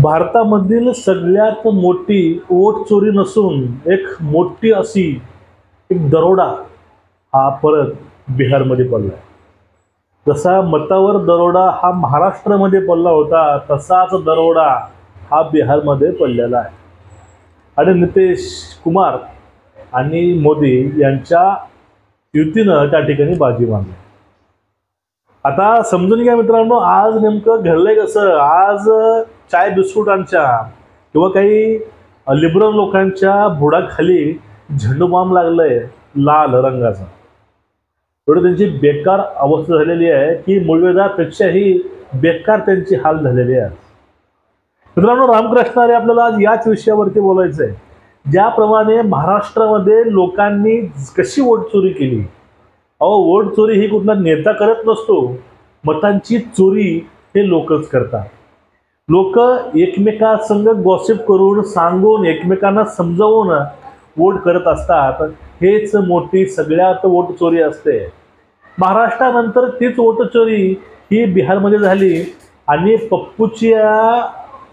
भारतामधील सगळ्यात मोठी वोट चोरी नसून एक मोठी अशी एक दरोडा हा परत बिहारमध्ये पडला आहे। जसा मतावर दरोडा हा महाराष्ट्रामध्ये पडला होता, तसाच दरोडा हा बिहारमध्ये पडलेला आहे। आणि नितीश कुमार आणि मोदी यांच्या युतीनं त्या ठिकाणी बाजी मारली। आता समजून घ्या मित्रांनो, आज नेमकं घडलंय कसं। आज चाय बिस्कुटांच्या किंवा काही लिबरल लोकांच्या बुडाखाली झेंडूबाम लागलंय लाल रंगाचा। एवढी त्यांची बेकार अवस्था झालेली आहे की मुळव्याधापेक्षाही बेकार त्यांची हाल झालेली आहे। मित्रांनो, रामकृष्ण हरी आपल्याला आज याच विषयावरती बोलायचं आहे। ज्याप्रमाणे महाराष्ट्रामध्ये लोकांनी कशी वोट चोरी केली। वोट चोरी ही कुठला नेता करत नसतो, मतांची चोरी हे लोकच करतात। लोक एकमेकांसंग गॉसिप करून सांगून एकमेकांना समजावून वोट करत असतात। हेच मोठी सगळ्यात वोट चोरी असते। महाराष्ट्रानंतर तीच वोट चोरी ही बिहारमध्ये झाली आणि पप्पूच्या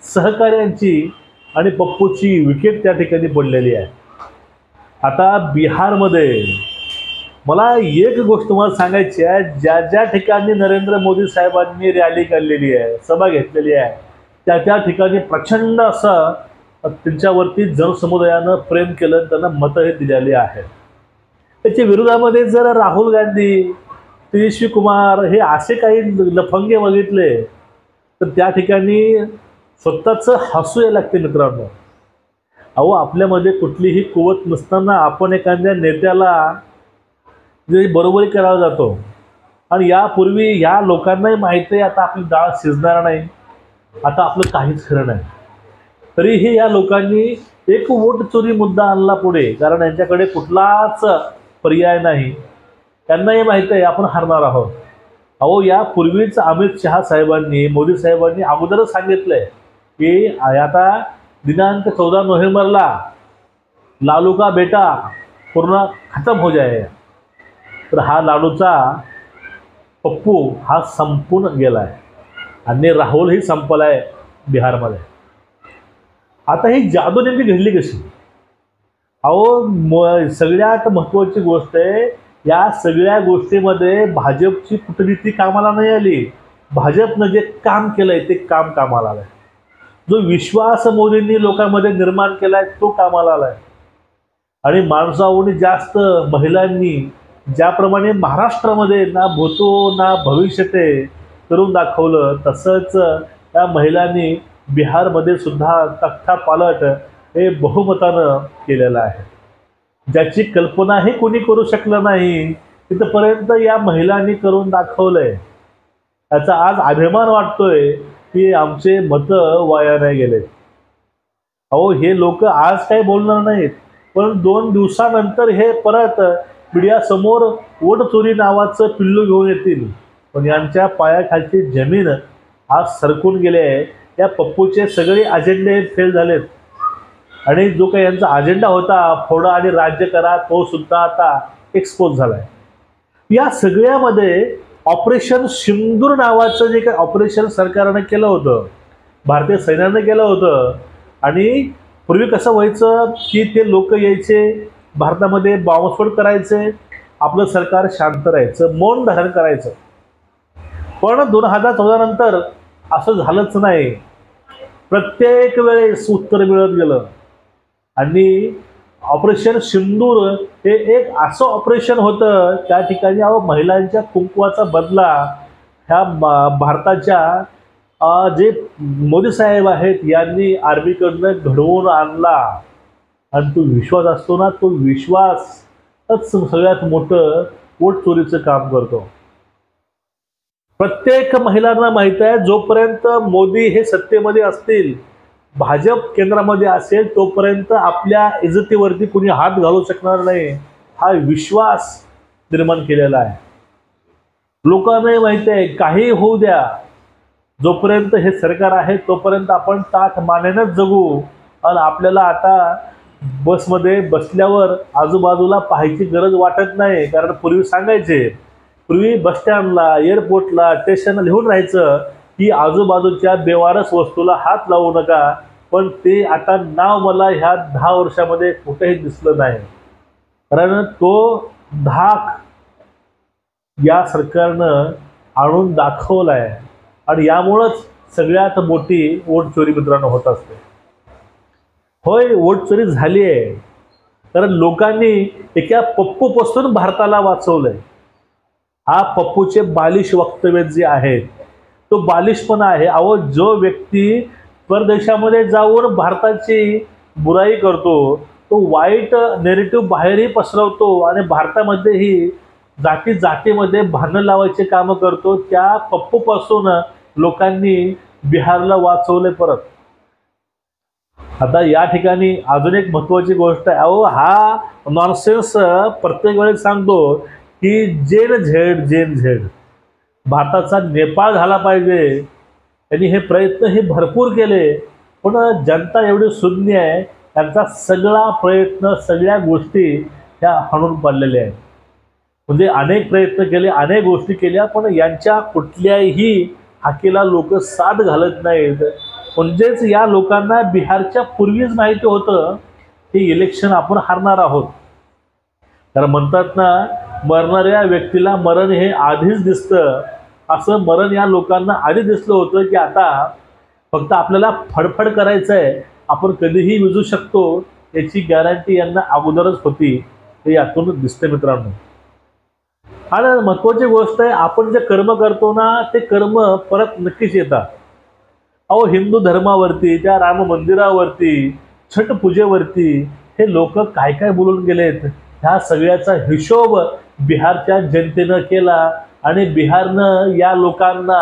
सहकार्यांची आणि पप्पूची विकेट त्या ठिकाणी पडलेली आहे। आता बिहारमध्ये मला एक गोष्ट तुम्हाला सांगायची आहे, ज्या ज्या ठिकाणी नरेंद्र मोदी साहेबांनी रॅली काढलेली आहे, सभा घेतलेली आहे, त्या त्या ठिकाणी प्रचंड असं त्यांच्यावरती जनसमुदायानं प्रेम केलं, त्यांना मतही दिलेली आहेत। त्याच्या विरोधामध्ये जर राहुल गांधी, तेजस्वी कुमार हे असे काही लफंगे बघितले तर त्या ठिकाणी स्वतःचं हसू यायला लागते मित्रांनो। आपल्यामध्ये कुठलीही कुवत नसताना आपण एखाद्या नेत्याला जे बरोबरी करायला जातो आणि यापूर्वी या लोकांनाही माहिती आहे आता आपली डाळ शिजणार नाही, आता आपलं काहीच खरं नाही, तरीही या लोकांनी एक वोट चोरी मुद्दा आणला पुढे, कारण यांच्याकडे कुठलाच पर्याय नाही। त्यांनाही माहिती आहे आपण हारणार आहोत। यापूर्वीच अमित शहा साहेबांनी, मोदी साहेबांनी अगोदरच सांगितलंय की आता दिनांक 14 नोव्हेंबरला लालू का बेटा पूर्ण खत्म हो जाएगा। तर हा लालूचा पप्पू हा संपून गेलाय आणि राहुलही संपलाय बिहारमध्ये। आता ही जादू नेमकी घडली कशी। सगळ्यात महत्त्वाची गोष्ट आहे, या सगळ्या गोष्टीमध्ये भाजपची कूटनीती कामाला नाही आली। भाजपनं जे काम केलंय ते काम कामाला आलंय। जो विश्वास मोदींनी लोकांमध्ये निर्माण केलाय तो कामाला आलाय। आणि माणसाहून जास्त महिलांनी ज्याप्रमाणे महाराष्ट्रामध्ये ना भूतो ना भविष्यते करून दाखवलं, तसंच त्या महिलांनी बिहारमध्ये सुद्धा तख्ता पालट हे बहुमतानं केलेलं आहे। ज्याची कल्पनाही कोणी करू शकलं नाही तिथपर्यंत या महिलांनी करून दाखवलंय। याचा आज अभिमान वाटतोय की आमचे मतं वाया नाही गेले। हे लोक आज काही बोलणार नाहीत, पण 2 दिवसानंतर हे परत मीडियासमोर वोट चोरी नावाचं पिल्लू घेऊन येतील। पण यांच्या पायाखालची जमीन आज सरकून गेली आहे। या पप्पूचे सगळे अजेंडे फेल झालेत आणि जो काही यांचा अजेंडा होता फोडा आणि राज्य करा, तो सुद्धा आता एक्सपोज झालाय। या सगळ्यामध्ये ऑपरेशन सिंदूर नावाचं जे काही ऑपरेशन सरकारने केलं होतं, भारतीय सैन्याने केलं होतं, आणि पूर्वी कसं व्हायचं की ते लोक यायचे भारतामध्ये बॉम्बस्फोट करायचे, आपलं सरकार शांत राहायचं, मौन धारण करायचं। पण 2014 नंतर असं झालंच नाही। प्रत्येक वेळेस उत्तर मिळत गेलं आणि ऑपरेशन सिंदूर हे एक असं ऑपरेशन होतं, त्या ठिकाणी महिलांच्या कुंकवाचा बदला ह्या भारताच्या जे मोदी साहेब आहेत यांनी आर्मीकडनं घडवून आणला। आणि तो विश्वास असतो ना, तो विश्वासच सगळ्यात मोठं वोट चोरीचं काम करतो। प्रत्येक महिलांना माहित आहे, जोपर्यंत मोदी हे सत्तेमध्ये असतील, भाजप केंद्रामध्ये असेल, तोपर्यंत आपल्या इज्जतीवरती कोणी हात घालू शकणार नाही, हा विश्वास निर्माण केलेला आहे। लोकांनाही माहिती आहे काही होऊ द्या, जोपर्यंत हे सरकार आहे तोपर्यंत आपण ताठ मानेनच जगू। आणि आपल्याला आता बसमध्ये बसल्यावर आजूबाजूला पाहायची गरज वाटत नाही, कारण पूर्वी सांगायचे, पूर्वी बस स्टँडला, एअरपोर्टला, स्टेशनला लिहून राहायचं की आजूबाजूच्या बेवारस वस्तूला हात लावू नका, पण ते आता नाव मला ह्या 10 वर्षामध्ये कुठेही दिसलं नाही. कारण तो धाक या सरकारनं आणून दाखवलाय आणि यामुळंच सगळ्यात मोठी वोट चोरी मित्रांनो होत असते. होय, वोट चोरी झाली आहे, कारण लोकांनी एका पप्पूपासून भारताला वाचवलंय. हा पप्पूचे बालिश वक्तव्य जे आहेत तो बालिशपणा आहे. अहो, जो व्यक्ती परदेशामध्ये जाऊन भारताची बुराई करतो, तो वाईट नेरेटिव्ह बाहेरही पसरवतो आणि भारतामध्येही जाती जातीमध्ये भांडण लावायचे कामं करतो. त्या पप्पूपासून लोकांनी बिहारला वाचवले. परत आता या ठिकाणी अजून एक महत्त्वाची गोष्ट आहे. अहो, हा नॉनसेन्स प्रत्येक वेळेस सांगतो की जेन झेड भारताचा नेपाळ झाला पाहिजे. त्यांनी हे प्रयत्न हे भरपूर केले, पण जनता एवढी शून्य आहे, त्यांचा सगळा प्रयत्न सगळ्या गोष्टी ह्या हाणून पाडलेल्या आहेत. म्हणजे अनेक प्रयत्न केले, अनेक गोष्टी केल्या, पण यांच्या कुठल्याही हाकेला लोक साथ घालत नाहीत. म्हणजेच या लोकांना बिहारच्या पूर्वीच माहिती होतं की इलेक्शन आपण हारणार आहोत. कारण म्हणतात ना, मरणाऱ्या व्यक्तीला मरण हे आधीच दिसतं. असं मरण या लोकांना आधी दिसलं होतं की आता फक्त आपल्याला फडफड करायचं आहे, आपण कधीही विजू शकतो याची गॅरंटी यांना अगोदरच होती. हे यातून दिसते मित्रांनो. आणि महत्त्वाची गोष्ट आहे, आपण जे कर्म करतो ना, ते कर्म परत नक्कीच येतात. अहो, हिंदू धर्मावरती, त्या राम मंदिरावरती, छठ पूजेवरती हे लोक काय काय बोलून गेलेत, ह्या सगळ्याचा हिशोब बिहारच्या जनतेनं केला. आणि बिहारनं या लोकांना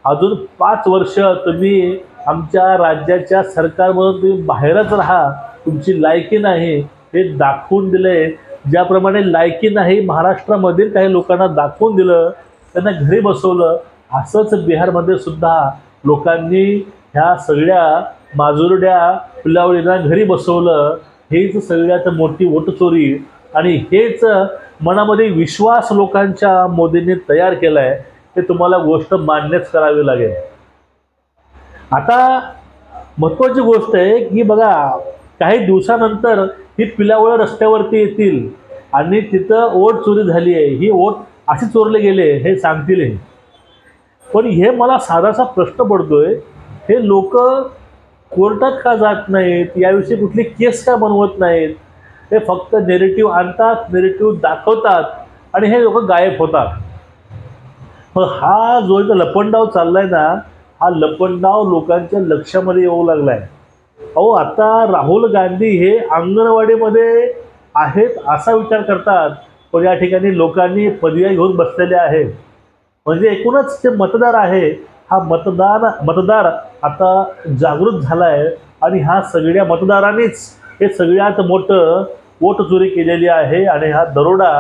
अजून 5 वर्ष तुम्ही आमच्या राज्याच्या सरकारमधून तुम्ही बाहेरच राहा, तुमची लायकी नाही हे दाखवून दिले. ज्याप्रमाणे लायकी नाही महाराष्ट्रामधील काही लोकांना दाखवून दिलं, त्यांना घरी बसवलं, असंच बिहारमध्ये सुद्धा लोकांनी ह्या सगळ्या माजुरड्या पिलावळींना घरी बसवलं. हेच सगळ्यात मोठी वोटचोरी आणि हेच मनामध्ये विश्वास लोकांच्या मोदींनी तयार केलाय. ते तुम्हाला गोष्ट मान्यच करावी लागेल. आता महत्त्वाची गोष्ट आहे की बघा, काही दिवसानंतर ही पिलावळ रस्त्यावरती येतील आणि तिथं वोट चोरी झाली आहे, ही वोट अशी चोरले गेले हे सांगतील. पण हे मला साधासा प्रश्न पडतोय, हे लोक कोर्टात का जात नाहीत, याविषयी कुठली केस का बनवत नाहीत? ते फक्त नेरेटिव्ह आणतात, नेरेटिव्ह दाखवतात आणि हे लोक गायब होतात. पण हा जो इथं लपंडाव चाललाय ना, हा लपंडाव लोकांच्या लक्षामध्ये येऊ लागलाय. अहो, आता राहुल गांधी हे अंगणवाडीमध्ये आहेत असा विचार करतात, पण या ठिकाणी लोकांनी पदव्या घेऊन बसलेले आहेत. म्हणजे एकूणच जे मतदार आहे, हा मतदार आता जागृत झाला आहे आणि ह्या सगळ्या मतदारांनीच हे सगळ्यात मोठं वोट चोरी केलेली आहे. आणि हा दरोडा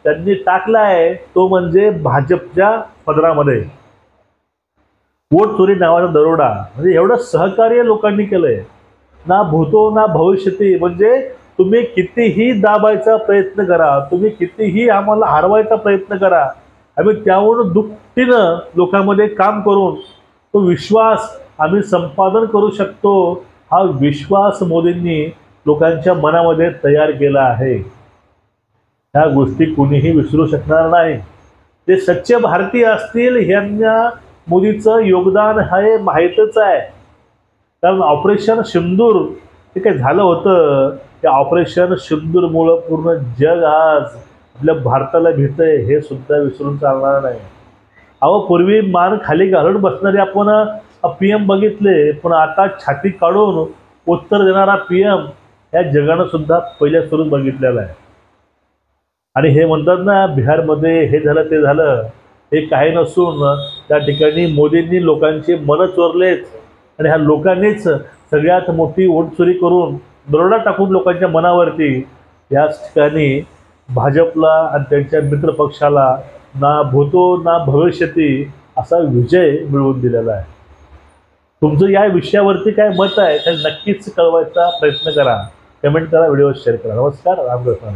त्यांनी टाकला आहे तो म्हणजे भाजपच्या पदरामध्ये. वोट चोरी नावाचा दरोडा म्हणजे एवढं सहकार्य लोकांनी केलंय ना, भूतो ना भविष्यती. म्हणजे तुम्ही कितीही दाबायचा प्रयत्न करा, तुम्ही कितीही आम्हाला हरवायचा प्रयत्न करा, आम्ही त्यावरून दुपटीनं लोकांमध्ये काम करून तो विश्वास आम्ही संपादन करू शकतो. हा विश्वास मोदींनी लोकांच्या मनामध्ये तयार केला आहे. ह्या गोष्टी कोणीही विसरू शकणार नाही. ते सच्चे भारतीय असतील, ह्यांना मोदीचं योगदान हे माहीतच आहे. कारण ऑपरेशन सिंदूर हे काय झालं होतं, त्या ऑपरेशन सिंदूरमुळं पूर्ण जग आज आपल्या भारताला भेटतंय हे सुद्धा विसरून चालणार नाही. अहो, पूर्वी मान खाली घालून बसणारे आपण PM बघितले, पण आता छाती काढून उत्तर देणारा PM या जगानं सुद्धा पहिल्या सुरूच बघितलेला आहे. आणि हे म्हणतात ना, बिहारमध्ये हे झालं ते झालं, हे काही नसून त्या ठिकाणी मोदींनी लोकांची मनं चोरलेत आणि ह्या लोकांनीच सगळ्यात मोठी वोट चोरी करून दरोडा टाकून लोकांच्या मनावरती याच ठिकाणी भाजपला आणि त्यांच्या मित्रपक्षाला ना भूतो ना भविष्यती असा विजय मिळवून दिलेला आहे. तुमचं या विषयावरती काय मत आहे ते नक्कीच कळवायचा प्रयत्न करा, कमेंट करा, व्हिडिओ शेअर करा. नमस्कार, रामकृष्ण.